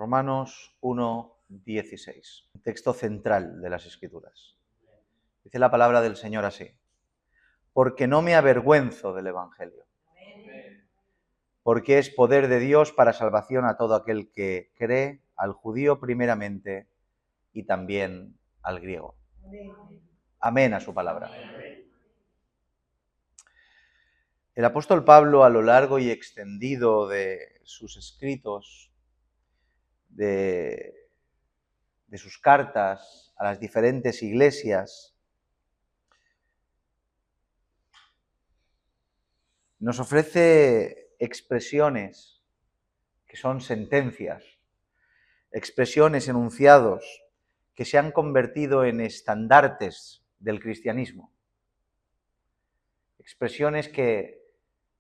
Romanos 1:16, texto central de las Escrituras. Dice la palabra del Señor así: porque no me avergüenzo del Evangelio, porque es poder de Dios para salvación a todo aquel que cree, al judío primeramente y también al griego. Amén a su palabra. El apóstol Pablo, a lo largo y extendido de sus escritos, de sus cartas a las diferentes iglesias, nos ofrece expresiones que son sentencias, expresiones, enunciados que se han convertido en estandartes del cristianismo. Expresiones que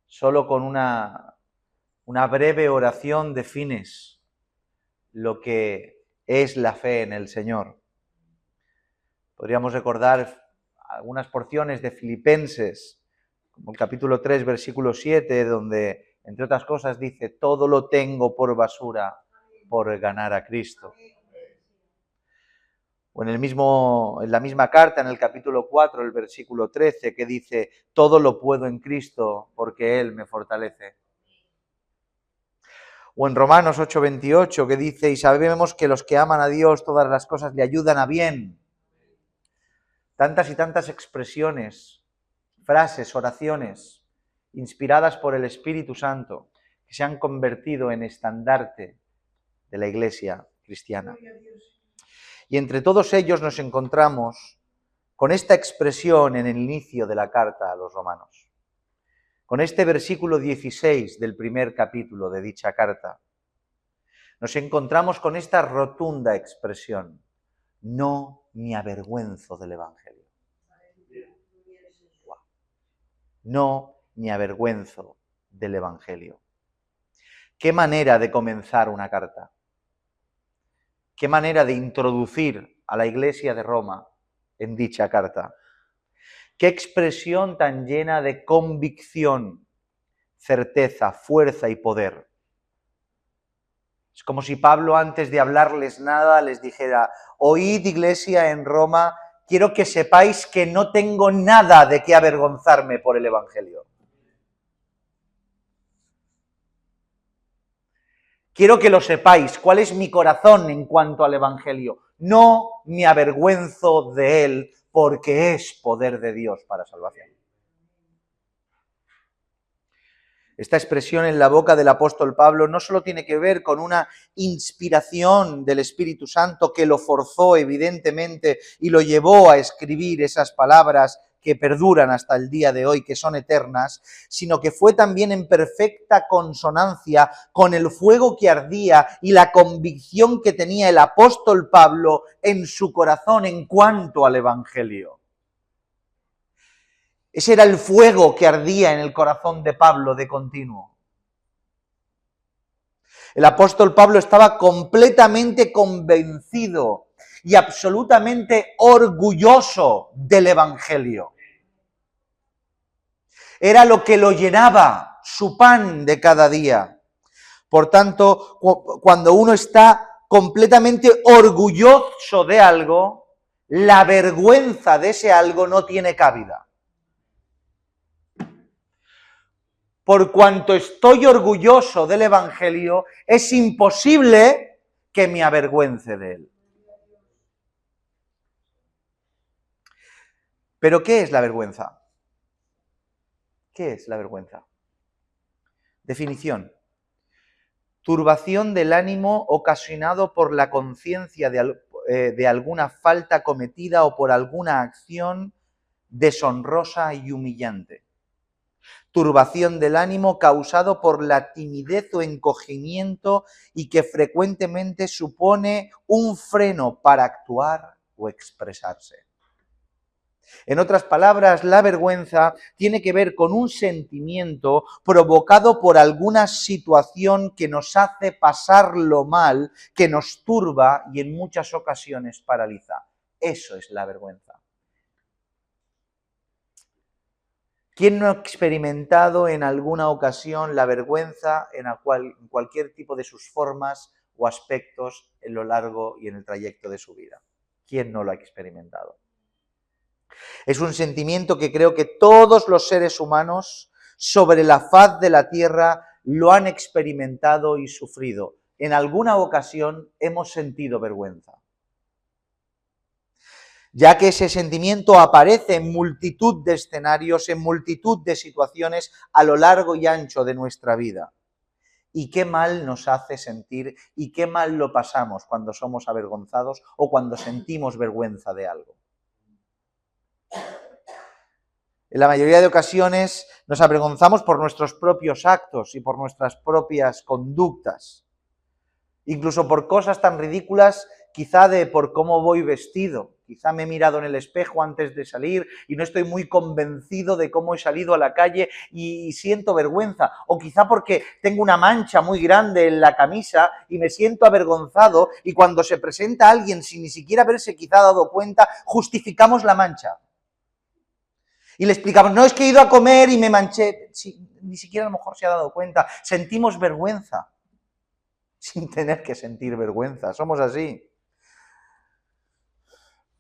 solo con una breve oración defines lo que es la fe en el Señor. Podríamos recordar algunas porciones de Filipenses, como el capítulo 3, versículo 7, donde, entre otras cosas, dice: todo lo tengo por basura por ganar a Cristo. O en la misma carta, en el capítulo 4, el versículo 13, que dice: todo lo puedo en Cristo porque Él me fortalece. O en Romanos 8:28, que dice: y sabemos que los que aman a Dios todas las cosas le ayudan a bien. Tantas y tantas expresiones, frases, oraciones, inspiradas por el Espíritu Santo, que se han convertido en estandarte de la Iglesia cristiana. Y entre todos ellos nos encontramos con esta expresión en el inicio de la carta a los romanos, con este versículo 16 del primer capítulo de dicha carta. Nos encontramos con esta rotunda expresión: no me avergüenzo del Evangelio. No me avergüenzo del Evangelio. ¿Qué manera de comenzar una carta? ¿Qué manera de introducir a la Iglesia de Roma en dicha carta? ¿Qué expresión tan llena de convicción, certeza, fuerza y poder? Es como si Pablo, antes de hablarles nada, les dijera: oíd, Iglesia en Roma, quiero que sepáis que no tengo nada de qué avergonzarme por el Evangelio. Quiero que lo sepáis, cuál es mi corazón en cuanto al Evangelio. No me avergüenzo de él, porque es poder de Dios para salvación. Esta expresión en la boca del apóstol Pablo no solo tiene que ver con una inspiración del Espíritu Santo que lo forzó evidentemente y lo llevó a escribir esas palabras que perduran hasta el día de hoy, que son eternas, sino que fue también en perfecta consonancia con el fuego que ardía y la convicción que tenía el apóstol Pablo en su corazón en cuanto al Evangelio. Ese era el fuego que ardía en el corazón de Pablo de continuo. El apóstol Pablo estaba completamente convencido y absolutamente orgulloso del Evangelio. Era lo que lo llenaba, su pan de cada día. Por tanto, cuando uno está completamente orgulloso de algo, la vergüenza de ese algo no tiene cabida. Por cuanto estoy orgulloso del Evangelio, es imposible que me avergüence de él. ¿Pero qué es la vergüenza? ¿Qué es la vergüenza? Definición: turbación del ánimo ocasionado por la conciencia de alguna falta cometida o por alguna acción deshonrosa y humillante. Turbación del ánimo causado por la timidez o encogimiento y que frecuentemente supone un freno para actuar o expresarse. En otras palabras, la vergüenza tiene que ver con un sentimiento provocado por alguna situación que nos hace pasarlo mal, que nos turba y en muchas ocasiones paraliza. Eso es la vergüenza. ¿Quién no ha experimentado en alguna ocasión la vergüenza en cualquier tipo de sus formas o aspectos en lo largo y en el trayecto de su vida. ¿Quién no lo ha experimentado? Es un sentimiento que creo que todos los seres humanos sobre la faz de la tierra lo han experimentado y sufrido. En alguna ocasión hemos sentido vergüenza, ya que ese sentimiento aparece en multitud de escenarios, en multitud de situaciones a lo largo y ancho de nuestra vida. Y qué mal nos hace sentir y qué mal lo pasamos cuando somos avergonzados o cuando sentimos vergüenza de algo. En la mayoría de ocasiones nos avergonzamos por nuestros propios actos y por nuestras propias conductas. Incluso por cosas tan ridículas, quizá de por cómo voy vestido. Quizá me he mirado en el espejo antes de salir y no estoy muy convencido de cómo he salido a la calle y siento vergüenza. O quizá porque tengo una mancha muy grande en la camisa y me siento avergonzado, y cuando se presenta alguien sin ni siquiera haberse quizá dado cuenta, justificamos la mancha. Y le explicamos, no, es que he ido a comer y me manché. Sí, ni siquiera a lo mejor se ha dado cuenta. Sentimos vergüenza sin tener que sentir vergüenza. Somos así.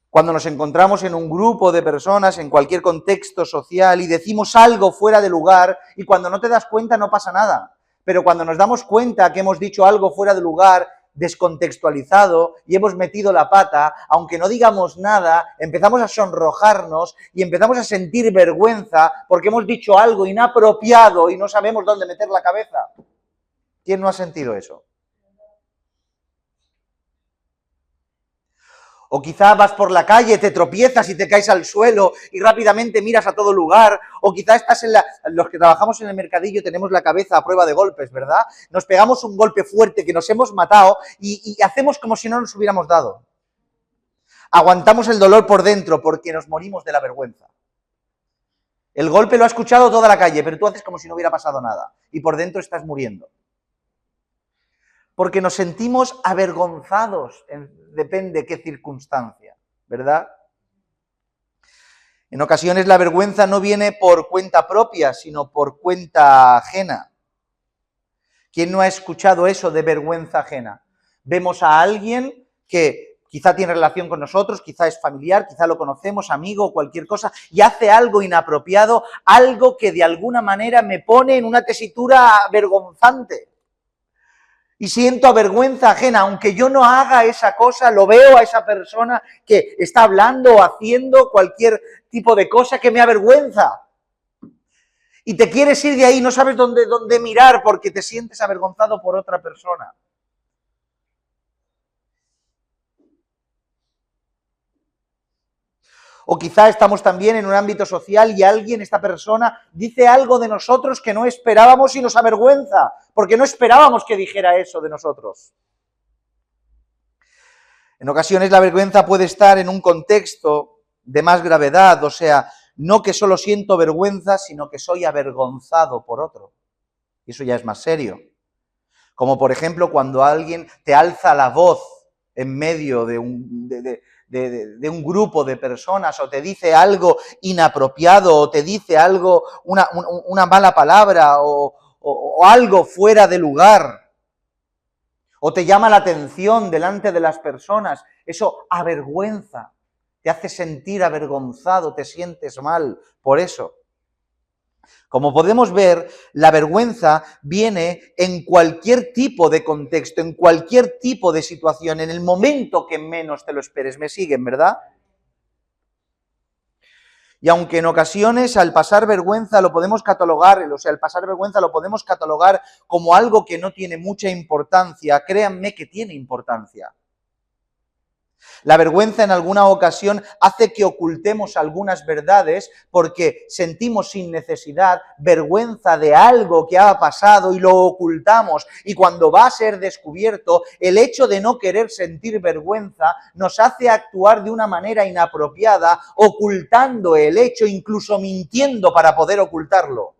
Cuando nos encontramos en un grupo de personas, en cualquier contexto social, y decimos algo fuera de lugar, y cuando no te das cuenta no pasa nada. Pero cuando nos damos cuenta que hemos dicho algo fuera de lugar, descontextualizado, y hemos metido la pata, aunque no digamos nada, empezamos a sonrojarnos y empezamos a sentir vergüenza porque hemos dicho algo inapropiado y no sabemos dónde meter la cabeza. ¿Quién no ha sentido eso? O quizá vas por la calle, te tropiezas y te caes al suelo y rápidamente miras a todo lugar. O quizá estás los que trabajamos en el mercadillo tenemos la cabeza a prueba de golpes, ¿verdad? Nos pegamos un golpe fuerte que nos hemos matado y hacemos como si no nos hubiéramos dado. Aguantamos el dolor por dentro porque nos morimos de la vergüenza. El golpe lo ha escuchado toda la calle, pero tú haces como si no hubiera pasado nada. Y por dentro estás muriendo. Porque nos sentimos avergonzados, depende de qué circunstancia, ¿verdad? En ocasiones la vergüenza no viene por cuenta propia, sino por cuenta ajena. ¿Quién no ha escuchado eso de vergüenza ajena? Vemos a alguien que quizá tiene relación con nosotros, quizá es familiar, quizá lo conocemos, amigo, cualquier cosa, y hace algo inapropiado, algo que de alguna manera me pone en una tesitura vergonzante. Y siento vergüenza ajena, aunque yo no haga esa cosa, lo veo a esa persona que está hablando o haciendo cualquier tipo de cosa que me avergüenza. Y te quieres ir de ahí, no sabes dónde mirar porque te sientes avergonzado por otra persona. O quizá estamos también en un ámbito social y esta persona, dice algo de nosotros que no esperábamos y nos avergüenza, porque no esperábamos que dijera eso de nosotros. En ocasiones la vergüenza puede estar en un contexto de más gravedad, o sea, no que solo siento vergüenza, sino que soy avergonzado por otro. Y eso ya es más serio. Como por ejemplo cuando alguien te alza la voz en medio de un grupo de personas, o te dice algo inapropiado, o te dice algo, una mala palabra, o algo fuera de lugar, o te llama la atención delante de las personas. Eso avergüenza, te hace sentir avergonzado, te sientes mal por eso. Como podemos ver, la vergüenza viene en cualquier tipo de contexto, en cualquier tipo de situación, en el momento que menos te lo esperes. ¿Me siguen, verdad? Y aunque en ocasiones al pasar vergüenza lo podemos catalogar, como algo que no tiene mucha importancia, créanme que tiene importancia. La vergüenza en alguna ocasión hace que ocultemos algunas verdades porque sentimos sin necesidad vergüenza de algo que ha pasado y lo ocultamos. Y cuando va a ser descubierto, el hecho de no querer sentir vergüenza nos hace actuar de una manera inapropiada, ocultando el hecho, incluso mintiendo para poder ocultarlo.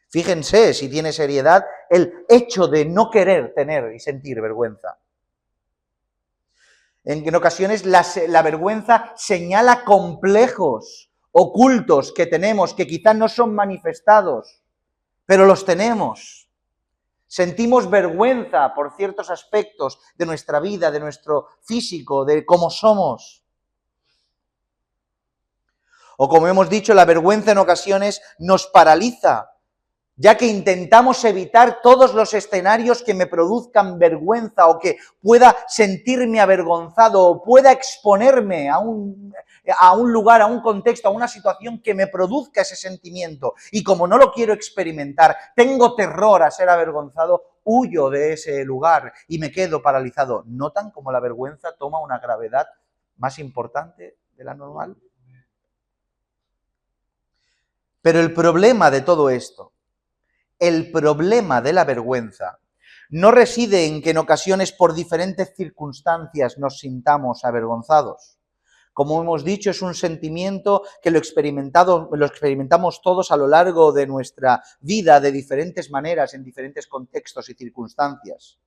Fíjense si tiene seriedad el hecho de no querer tener y sentir vergüenza. En ocasiones la vergüenza señala complejos ocultos que tenemos, que quizás no son manifestados, pero los tenemos. Sentimos vergüenza por ciertos aspectos de nuestra vida, de nuestro físico, de cómo somos. O como hemos dicho, la vergüenza en ocasiones nos paraliza, ya que intentamos evitar todos los escenarios que me produzcan vergüenza o que pueda sentirme avergonzado o pueda exponerme a un lugar, a un contexto, a una situación que me produzca ese sentimiento. Y como no lo quiero experimentar, tengo terror a ser avergonzado, huyo de ese lugar y me quedo paralizado. ¿Notan cómo la vergüenza toma una gravedad más importante de la normal? Pero el problema de todo esto, el problema de la vergüenza, no reside en que en ocasiones por diferentes circunstancias nos sintamos avergonzados. Como hemos dicho, es un sentimiento que lo experimentamos todos a lo largo de nuestra vida de diferentes maneras, en diferentes contextos y circunstancias.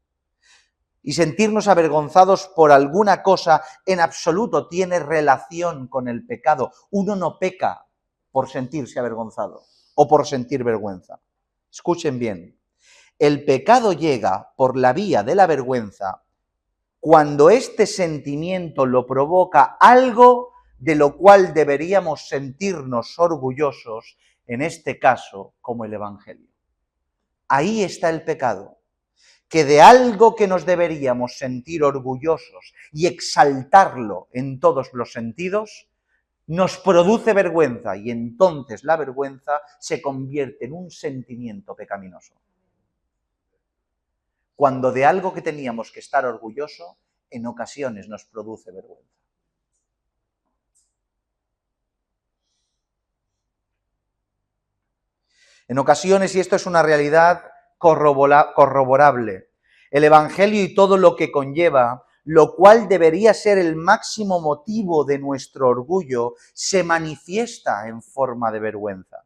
Y sentirnos avergonzados por alguna cosa en absoluto tiene relación con el pecado. Uno no peca por sentirse avergonzado o por sentir vergüenza. Escuchen bien, el pecado llega por la vía de la vergüenza cuando este sentimiento lo provoca algo de lo cual deberíamos sentirnos orgullosos, en este caso, como el Evangelio. Ahí está el pecado, que de algo que nos deberíamos sentir orgullosos y exaltarlo en todos los sentidos, nos produce vergüenza y entonces la vergüenza se convierte en un sentimiento pecaminoso. Cuando de algo que teníamos que estar orgulloso, en ocasiones nos produce vergüenza. En ocasiones, y esto es una realidad corroborable, el Evangelio y todo lo que conlleva, lo cual debería ser el máximo motivo de nuestro orgullo, se manifiesta en forma de vergüenza.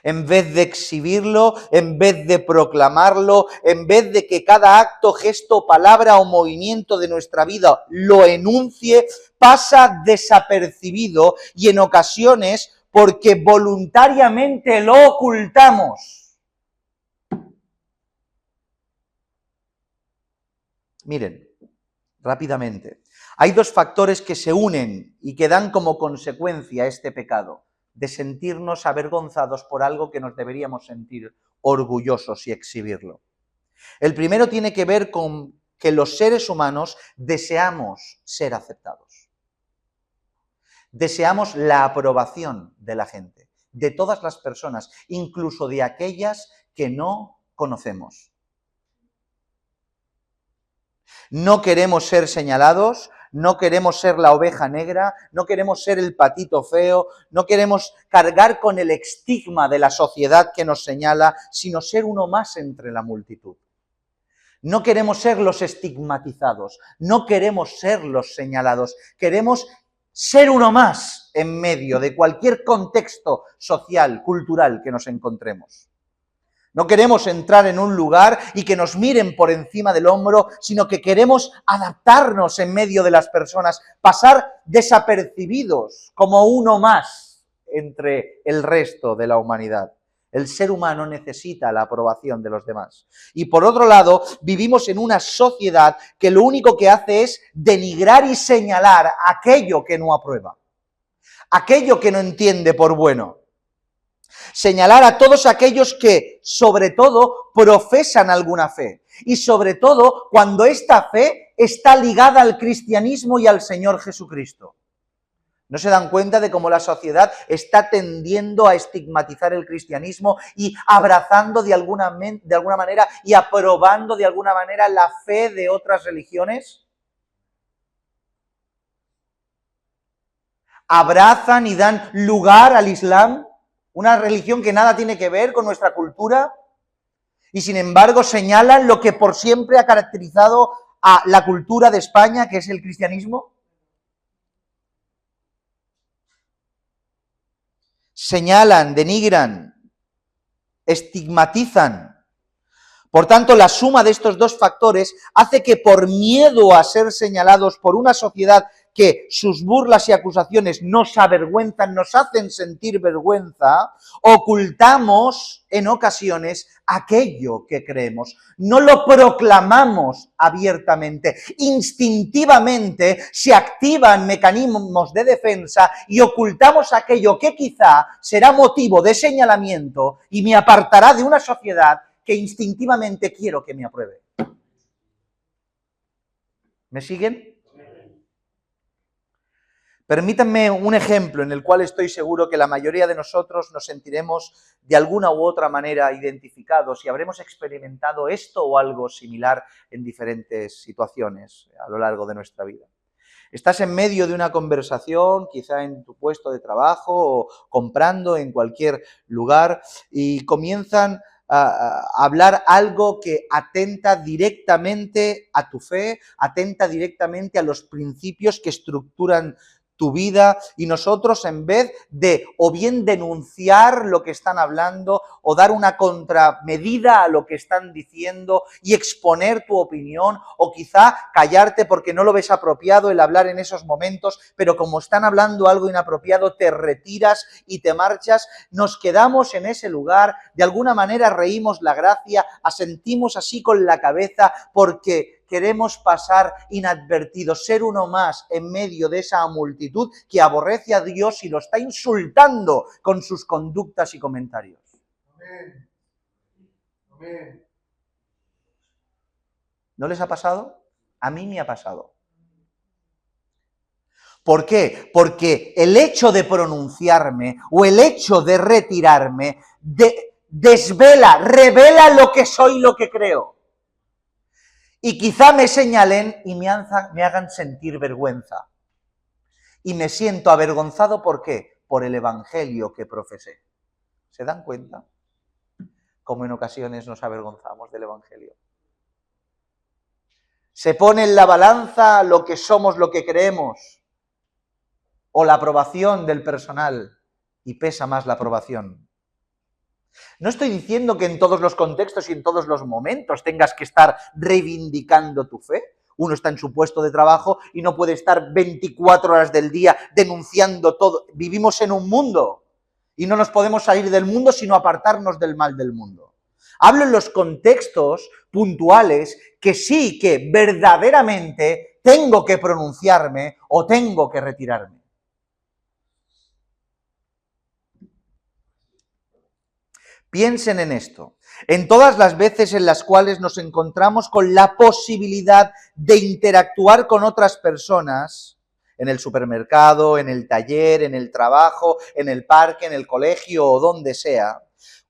En vez de exhibirlo, en vez de proclamarlo, en vez de que cada acto, gesto, palabra o movimiento de nuestra vida lo enuncie, pasa desapercibido y en ocasiones porque voluntariamente lo ocultamos. Miren, rápidamente, hay dos factores que se unen y que dan como consecuencia este pecado, de sentirnos avergonzados por algo que nos deberíamos sentir orgullosos y exhibirlo. El primero tiene que ver con que los seres humanos deseamos ser aceptados. Deseamos la aprobación de la gente, de todas las personas, incluso de aquellas que no conocemos. No queremos ser señalados, no queremos ser la oveja negra, no queremos ser el patito feo, no queremos cargar con el estigma de la sociedad que nos señala, sino ser uno más entre la multitud. No queremos ser los estigmatizados, no queremos ser los señalados, queremos ser uno más en medio de cualquier contexto social, cultural que nos encontremos. No queremos entrar en un lugar y que nos miren por encima del hombro, sino que queremos adaptarnos en medio de las personas, pasar desapercibidos como uno más entre el resto de la humanidad. El ser humano necesita la aprobación de los demás. Y por otro lado, vivimos en una sociedad que lo único que hace es denigrar y señalar aquello que no aprueba, aquello que no entiende por bueno. Señalar a todos aquellos que, sobre todo, profesan alguna fe. Y sobre todo, cuando esta fe está ligada al cristianismo y al Señor Jesucristo. ¿No se dan cuenta de cómo la sociedad está tendiendo a estigmatizar el cristianismo y abrazando de alguna manera y aprobando de alguna manera la fe de otras religiones? ¿Abrazan y dan lugar al Islam? Una religión que nada tiene que ver con nuestra cultura, y sin embargo señalan lo que por siempre ha caracterizado a la cultura de España, que es el cristianismo. Señalan, denigran, estigmatizan. Por tanto, la suma de estos dos factores hace que por miedo a ser señalados por una sociedad que sus burlas y acusaciones nos avergüenzan, nos hacen sentir vergüenza, ocultamos en ocasiones aquello que creemos. No lo proclamamos abiertamente. Instintivamente se activan mecanismos de defensa y ocultamos aquello que quizá será motivo de señalamiento y me apartará de una sociedad que instintivamente quiero que me apruebe. ¿Me siguen? Permítanme un ejemplo en el cual estoy seguro que la mayoría de nosotros nos sentiremos de alguna u otra manera identificados y habremos experimentado esto o algo similar en diferentes situaciones a lo largo de nuestra vida. Estás en medio de una conversación, quizá en tu puesto de trabajo o comprando en cualquier lugar, y comienzan a hablar algo que atenta directamente a tu fe, atenta directamente a los principios que estructuran tu vida, y nosotros, en vez de o bien denunciar lo que están hablando o dar una contramedida a lo que están diciendo y exponer tu opinión, o quizá callarte porque no lo ves apropiado el hablar en esos momentos, pero como están hablando algo inapropiado te retiras y te marchas, nos quedamos en ese lugar, de alguna manera reímos la gracia, asentimos así con la cabeza porque queremos pasar inadvertidos, ser uno más en medio de esa multitud que aborrece a Dios y lo está insultando con sus conductas y comentarios. Amén. Amén. ¿No les ha pasado? A mí me ha pasado. ¿Por qué? Porque el hecho de pronunciarme o el hecho de retirarme desvela, revela lo que soy, lo que creo. Y quizá me señalen y me hagan sentir vergüenza. Y me siento avergonzado, ¿por qué? Por el evangelio que profesé. ¿Se dan cuenta? Como en ocasiones nos avergonzamos del evangelio. Se pone en la balanza lo que somos, lo que creemos, o la aprobación del personal, y pesa más la aprobación. No estoy diciendo que en todos los contextos y en todos los momentos tengas que estar reivindicando tu fe. Uno está en su puesto de trabajo y no puede estar 24 horas del día denunciando todo. Vivimos en un mundo y no nos podemos salir del mundo sino apartarnos del mal del mundo. Hablo en los contextos puntuales que sí que verdaderamente tengo que pronunciarme o tengo que retirarme. Piensen en esto, en todas las veces en las cuales nos encontramos con la posibilidad de interactuar con otras personas, en el supermercado, en el taller, en el trabajo, en el parque, en el colegio o donde sea,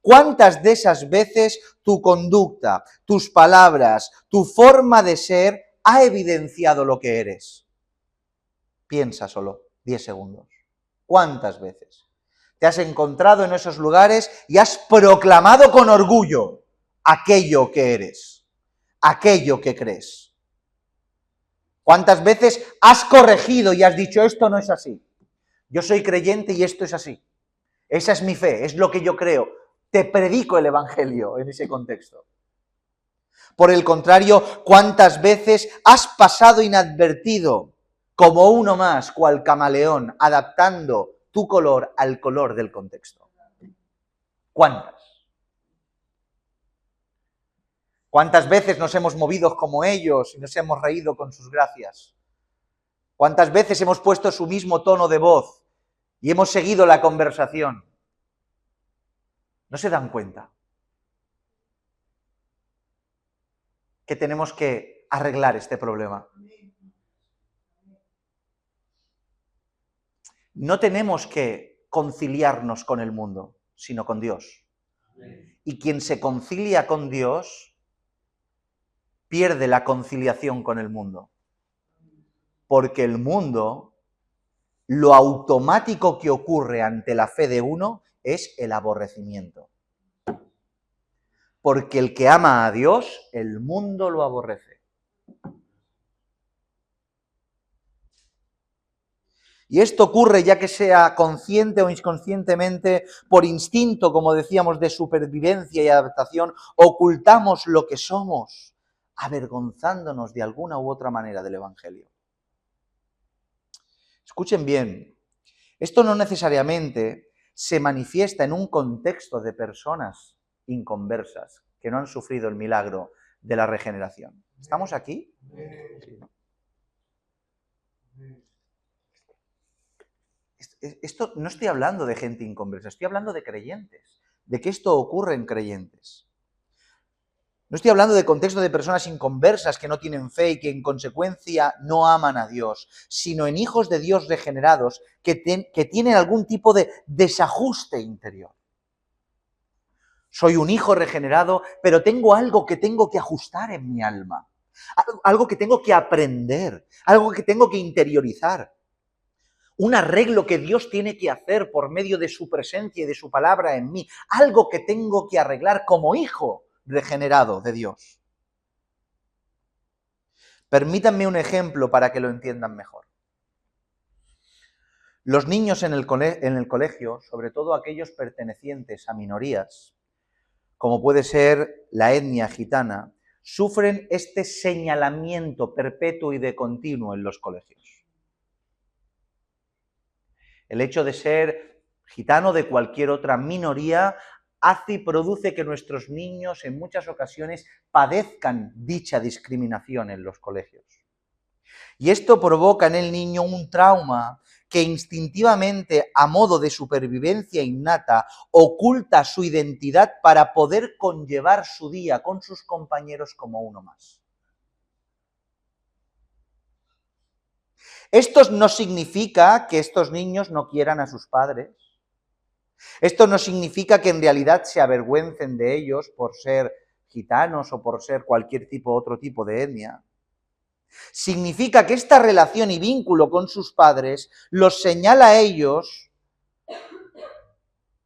¿cuántas de esas veces tu conducta, tus palabras, tu forma de ser ha evidenciado lo que eres? Piensa solo 10 segundos. ¿Cuántas veces te has encontrado en esos lugares y has proclamado con orgullo aquello que eres, aquello que crees? ¿Cuántas veces has corregido y has dicho esto no es así? Yo soy creyente y esto es así. Esa es mi fe, es lo que yo creo. Te predico el evangelio en ese contexto. Por el contrario, ¿cuántas veces has pasado inadvertido como uno más, cual camaleón, adaptando tu color al color del contexto? ¿Cuántas? ¿Cuántas veces nos hemos movido como ellos y nos hemos reído con sus gracias? ¿Cuántas veces hemos puesto su mismo tono de voz y hemos seguido la conversación? ¿No se dan cuenta que tenemos que arreglar este problema? No tenemos que conciliarnos con el mundo, sino con Dios. Y quien se concilia con Dios pierde la conciliación con el mundo. Porque el mundo, lo automático que ocurre ante la fe de uno es el aborrecimiento. Porque el que ama a Dios, el mundo lo aborrece. Y esto ocurre ya que sea consciente o inconscientemente, por instinto, como decíamos, de supervivencia y adaptación, ocultamos lo que somos, avergonzándonos de alguna u otra manera del Evangelio. Escuchen bien, esto no necesariamente se manifiesta en un contexto de personas inconversas que no han sufrido el milagro de la regeneración. ¿Estamos aquí? Sí. Esto no estoy hablando de gente inconversa, estoy hablando de creyentes, de que esto ocurre en creyentes. No estoy hablando de contexto de personas inconversas que no tienen fe y que en consecuencia no aman a Dios, sino en hijos de Dios regenerados que tienen algún tipo de desajuste interior. Soy un hijo regenerado, pero tengo algo que tengo que ajustar en mi alma, algo que tengo que aprender, algo que tengo que interiorizar. Un arreglo que Dios tiene que hacer por medio de su presencia y de su palabra en mí, algo que tengo que arreglar como hijo regenerado de Dios. Permítanme un ejemplo para que lo entiendan mejor. Los niños en el colegio, sobre todo aquellos pertenecientes a minorías, como puede ser la etnia gitana, sufren este señalamiento perpetuo y de continuo en los colegios. El hecho de ser gitano de cualquier otra minoría hace y produce que nuestros niños en muchas ocasiones padezcan dicha discriminación en los colegios. Y esto provoca en el niño un trauma que instintivamente, a modo de supervivencia innata, oculta su identidad para poder conllevar su día con sus compañeros como uno más. Esto no significa que estos niños no quieran a sus padres. Esto no significa que en realidad se avergüencen de ellos por ser gitanos o por ser cualquier otro tipo de etnia. Significa que esta relación y vínculo con sus padres los señala a ellos,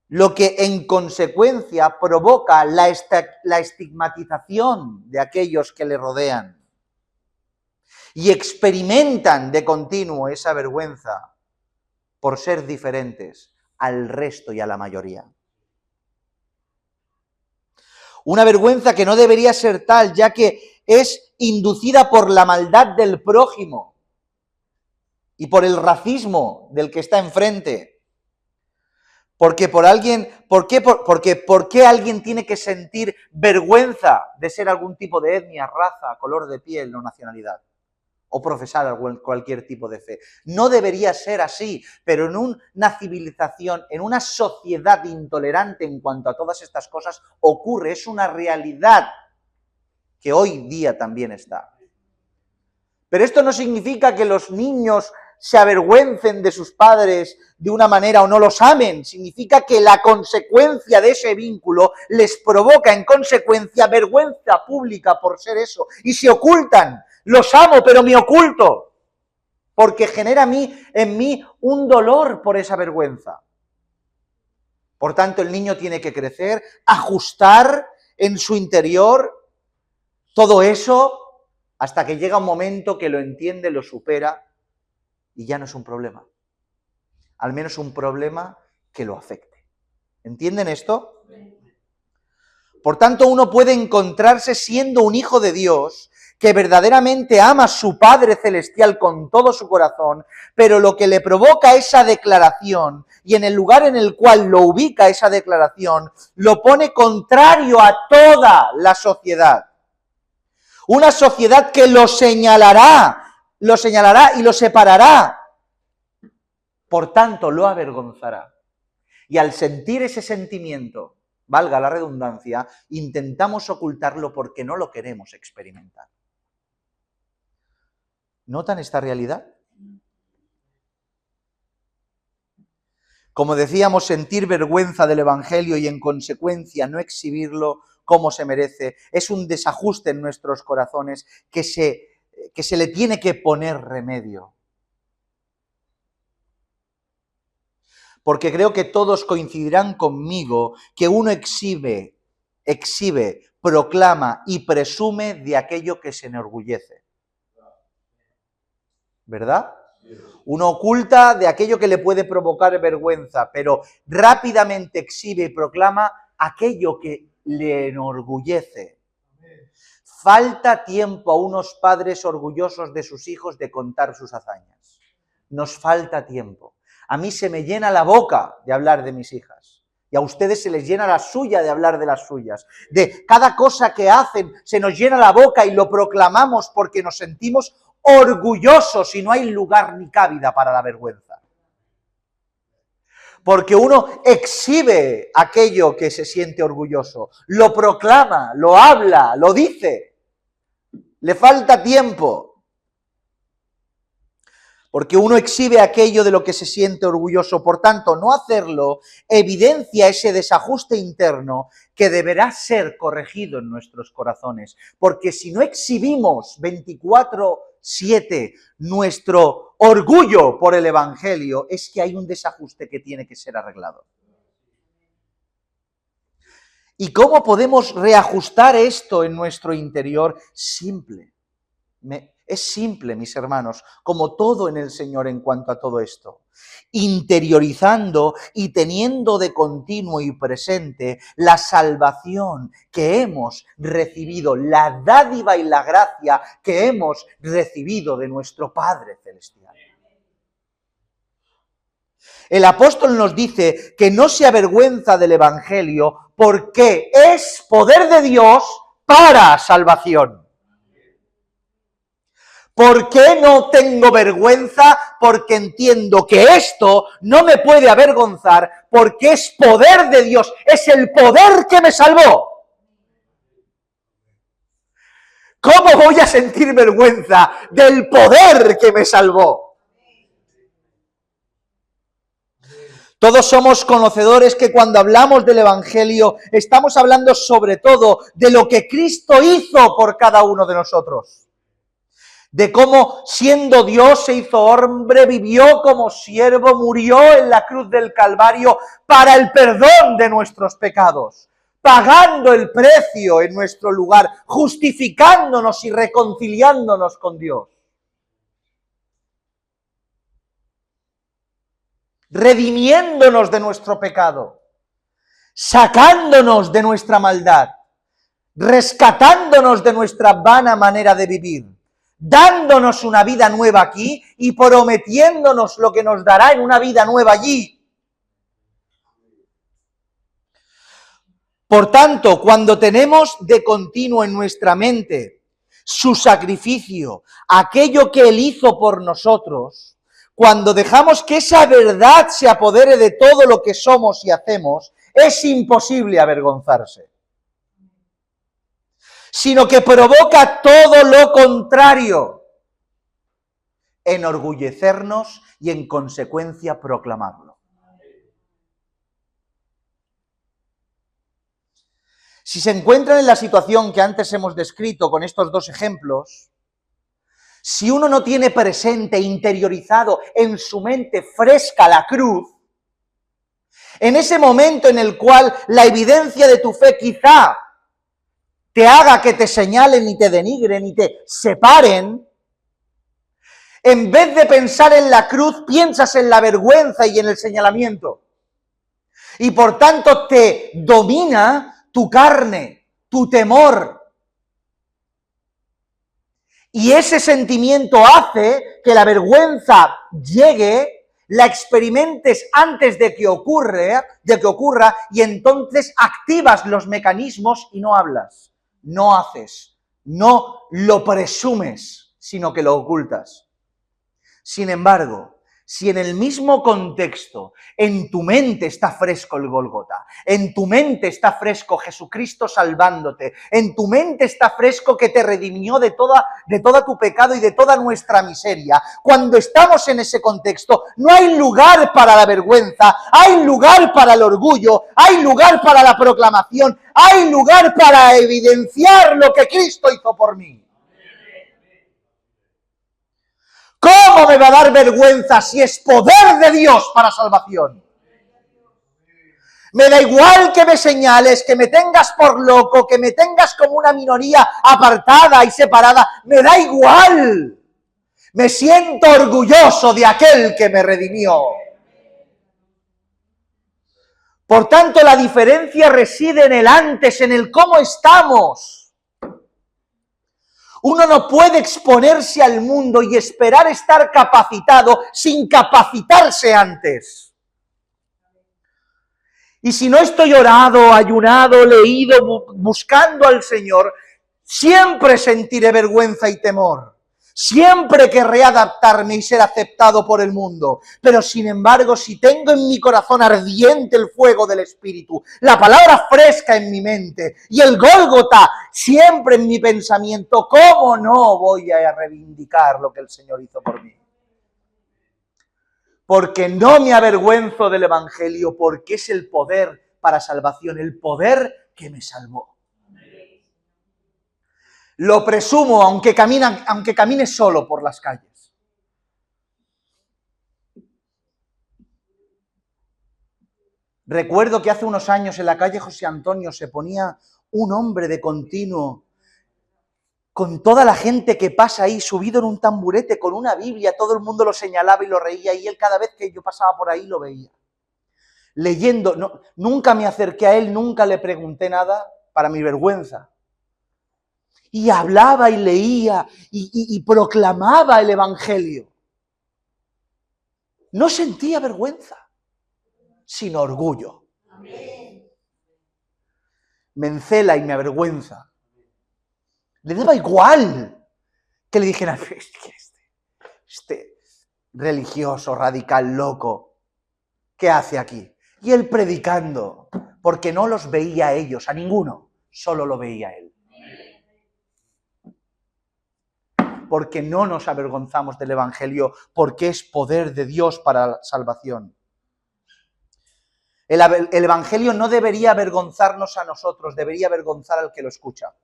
lo que en consecuencia provoca la estigmatización de aquellos que le rodean. Y experimentan de continuo esa vergüenza por ser diferentes al resto y a la mayoría. Una vergüenza que no debería ser tal, ya que es inducida por la maldad del prójimo y por el racismo del que está enfrente. Porque ¿por qué alguien tiene que sentir vergüenza de ser algún tipo de etnia, raza, color de piel o nacionalidad? O profesar cualquier tipo de fe. No debería ser así, pero en una civilización, en una sociedad intolerante en cuanto a todas estas cosas, ocurre, es una realidad que hoy día también está. Pero esto no significa que los niños se avergüencen de sus padres de una manera o no los amen, significa que la consecuencia de ese vínculo les provoca en consecuencia vergüenza pública por ser eso, y se ocultan. Los amo, pero me oculto, porque genera en mí un dolor por esa vergüenza. Por tanto, el niño tiene que crecer, ajustar en su interior todo eso hasta que llega un momento que lo entiende, lo supera y ya no es un problema. Al menos un problema que lo afecte. ¿Entienden esto? Por tanto, uno puede encontrarse siendo un hijo de Dios que verdaderamente ama a su Padre Celestial con todo su corazón, pero lo que le provoca esa declaración y en el lugar en el cual lo ubica esa declaración, lo pone contrario a toda la sociedad. Una sociedad que lo señalará y lo separará. Por tanto, lo avergonzará. Y al sentir ese sentimiento, valga la redundancia, intentamos ocultarlo porque no lo queremos experimentar. ¿Notan esta realidad? Como decíamos, sentir vergüenza del Evangelio y en consecuencia no exhibirlo como se merece es un desajuste en nuestros corazones que se le tiene que poner remedio. Porque creo que todos coincidirán conmigo que uno exhibe, proclama y presume de aquello que se enorgullece. ¿Verdad? Uno oculta de aquello que le puede provocar vergüenza, pero rápidamente exhibe y proclama aquello que le enorgullece. Falta tiempo a unos padres orgullosos de sus hijos de contar sus hazañas. Nos falta tiempo. A mí se me llena la boca de hablar de mis hijas. Y a ustedes se les llena la suya de hablar de las suyas. De cada cosa que hacen se nos llena la boca y lo proclamamos porque nos sentimos orgullosos y no hay lugar ni cabida para la vergüenza. Porque uno exhibe aquello que se siente orgulloso, lo proclama, lo habla, lo dice. Le falta tiempo. Porque uno exhibe aquello de lo que se siente orgulloso. Por tanto, no hacerlo evidencia ese desajuste interno que deberá ser corregido en nuestros corazones. Porque si no exhibimos 24/7 nuestro orgullo por el Evangelio, es que hay un desajuste que tiene que ser arreglado. ¿Y cómo podemos reajustar esto en nuestro interior? Simple. Es simple, mis hermanos, como todo en el Señor en cuanto a todo esto. Interiorizando y teniendo de continuo y presente la salvación que hemos recibido, la dádiva y la gracia que hemos recibido de nuestro Padre Celestial. El apóstol nos dice que no se avergüenza del Evangelio porque es poder de Dios para salvación. ¿Por qué no tengo vergüenza? Porque entiendo que esto no me puede avergonzar porque es poder de Dios, es el poder que me salvó. ¿Cómo voy a sentir vergüenza del poder que me salvó? Todos somos conocedores que cuando hablamos del Evangelio estamos hablando sobre todo de lo que Cristo hizo por cada uno de nosotros. De cómo, siendo Dios, se hizo hombre, vivió como siervo, murió en la cruz del Calvario para el perdón de nuestros pecados, pagando el precio en nuestro lugar, justificándonos y reconciliándonos con Dios. Redimiéndonos de nuestro pecado, sacándonos de nuestra maldad, rescatándonos de nuestra vana manera de vivir, dándonos una vida nueva aquí y prometiéndonos lo que nos dará en una vida nueva allí. Por tanto, cuando tenemos de continuo en nuestra mente su sacrificio, aquello que Él hizo por nosotros, cuando dejamos que esa verdad se apodere de todo lo que somos y hacemos, es imposible avergonzarse. Sino que provoca todo lo contrario, enorgullecernos y en consecuencia proclamarlo. Si se encuentran en la situación que antes hemos descrito con estos dos ejemplos, si uno no tiene presente, interiorizado en su mente fresca la cruz, en ese momento en el cual la evidencia de tu fe quizá te haga que te señalen y te denigren y te separen, en vez de pensar en la cruz, piensas en la vergüenza y en el señalamiento. Y por tanto te domina tu carne, tu temor. Y ese sentimiento hace que la vergüenza llegue, la experimentes antes de que ocurra, y entonces activas los mecanismos y no hablas, no haces, no lo presumes, sino que lo ocultas. Sin embargo, si en el mismo contexto, en tu mente está fresco el Gólgota, en tu mente está fresco Jesucristo salvándote, en tu mente está fresco que te redimió de todo tu pecado y de toda nuestra miseria, cuando estamos en ese contexto, no hay lugar para la vergüenza, hay lugar para el orgullo, hay lugar para la proclamación, hay lugar para evidenciar lo que Cristo hizo por mí. ¿Cómo me va a dar vergüenza si es poder de Dios para salvación? Me da igual que me señales, que me tengas por loco, que me tengas como una minoría apartada y separada. Me da igual. Me siento orgulloso de aquel que me redimió. Por tanto, la diferencia reside en el antes, en el cómo estamos. Uno no puede exponerse al mundo y esperar estar capacitado sin capacitarse antes. Y si no estoy orado, ayunado, leído, buscando al Señor, siempre sentiré vergüenza y temor. Siempre querré adaptarme y ser aceptado por el mundo. Pero sin embargo, si tengo en mi corazón ardiente el fuego del Espíritu, la palabra fresca en mi mente y el Gólgota siempre en mi pensamiento, ¿cómo no voy a reivindicar lo que el Señor hizo por mí? Porque no me avergüenzo del Evangelio, porque es el poder para salvación, el poder que me salvó. Lo presumo, aunque camine solo por las calles. Recuerdo que hace unos años en la calle José Antonio se ponía un hombre de continuo, con toda la gente que pasa ahí, subido en un tamburete, con una Biblia, todo el mundo lo señalaba y lo reía, y él cada vez que yo pasaba por ahí lo veía. Leyendo, no, nunca me acerqué a él, nunca le pregunté nada, para mi vergüenza. Y hablaba y leía y proclamaba el Evangelio. No sentía vergüenza, sino orgullo. Me encela y me avergüenza. Le daba igual que le dijeran, este religioso, radical, loco, ¿qué hace aquí? Y él predicando, porque no los veía a ellos, a ninguno, solo lo veía a él. Porque no nos avergonzamos del Evangelio, porque es poder de Dios para la salvación. El Evangelio no debería avergonzarnos a nosotros, debería avergonzar al que lo escucha.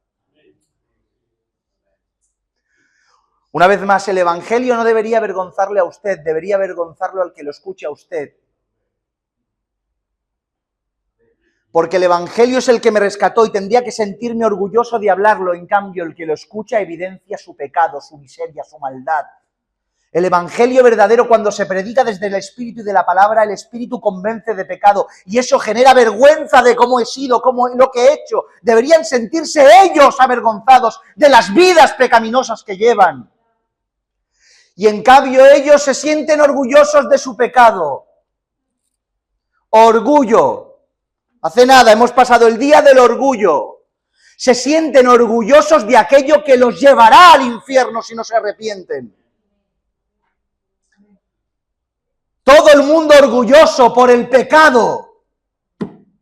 Una vez más, el Evangelio no debería avergonzarle a usted, debería avergonzarlo al que lo escucha a usted. Porque el Evangelio es el que me rescató y tendría que sentirme orgulloso de hablarlo. En cambio, el que lo escucha evidencia su pecado, su miseria, su maldad. El Evangelio verdadero, cuando se predica desde el Espíritu y de la palabra, el Espíritu convence de pecado. Y eso genera vergüenza de cómo he sido, cómo lo que he hecho. Deberían sentirse ellos avergonzados de las vidas pecaminosas que llevan. Y en cambio ellos se sienten orgullosos de su pecado. Orgullo. Hace nada hemos pasado el día del orgullo. Se sienten orgullosos de aquello que los llevará al infierno si no se arrepienten. Todo el mundo orgulloso por el pecado.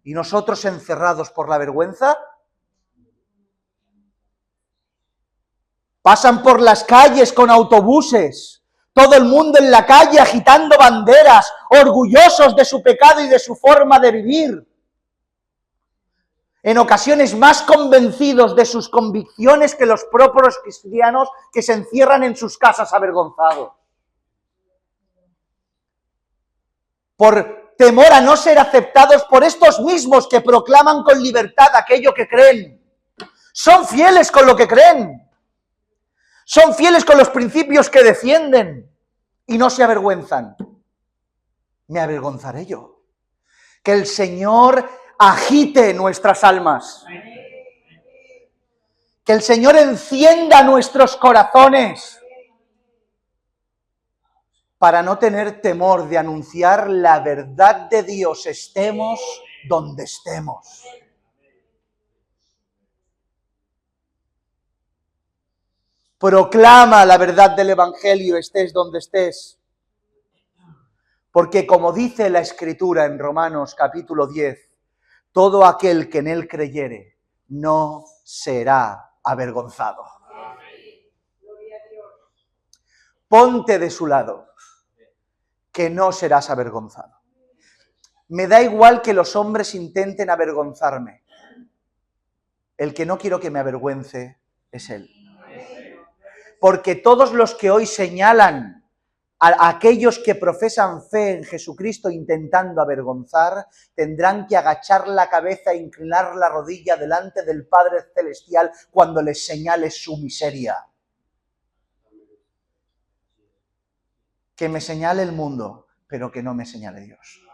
¿Y nosotros encerrados por la vergüenza? Pasan por las calles con autobuses. Todo el mundo en la calle agitando banderas, orgullosos de su pecado y de su forma de vivir. En ocasiones más convencidos de sus convicciones que los propios cristianos que se encierran en sus casas avergonzados. Por temor a no ser aceptados por estos mismos que proclaman con libertad aquello que creen. Son fieles con lo que creen. Son fieles con los principios que defienden y no se avergüenzan. Me avergonzaré yo. Que el Señor agite nuestras almas. Que el Señor encienda nuestros corazones para no tener temor de anunciar la verdad de Dios, estemos donde estemos. Proclama la verdad del Evangelio, estés donde estés. Porque como dice la Escritura en Romanos capítulo 10, todo aquel que en él creyere no será avergonzado. Ponte de su lado, que no serás avergonzado. Me da igual que los hombres intenten avergonzarme. El que no quiero que me avergüence es él. Porque todos los que hoy señalan a aquellos que profesan fe en Jesucristo intentando avergonzar, tendrán que agachar la cabeza e inclinar la rodilla delante del Padre Celestial cuando les señale su miseria. Que me señale el mundo, pero que no me señale Dios.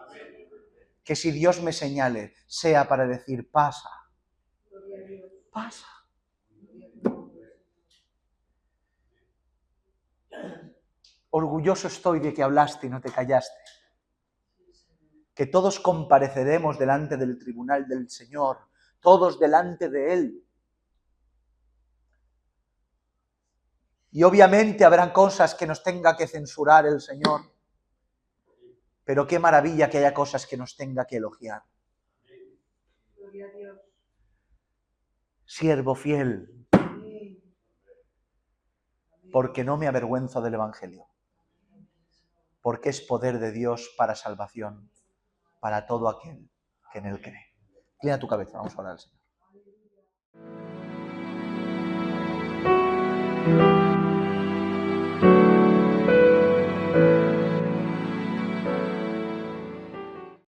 Que si Dios me señale, sea para decir, pasa. Pasa. Orgulloso estoy de que hablaste y no te callaste. Que todos compareceremos delante del tribunal del Señor, todos delante de Él. Y obviamente habrán cosas que nos tenga que censurar el Señor, pero qué maravilla que haya cosas que nos tenga que elogiar. Gloria a Dios. Siervo fiel, porque no me avergüenzo del Evangelio, porque es poder de Dios para salvación, para todo aquel que en Él cree. Inclina tu cabeza, vamos a orar al Señor.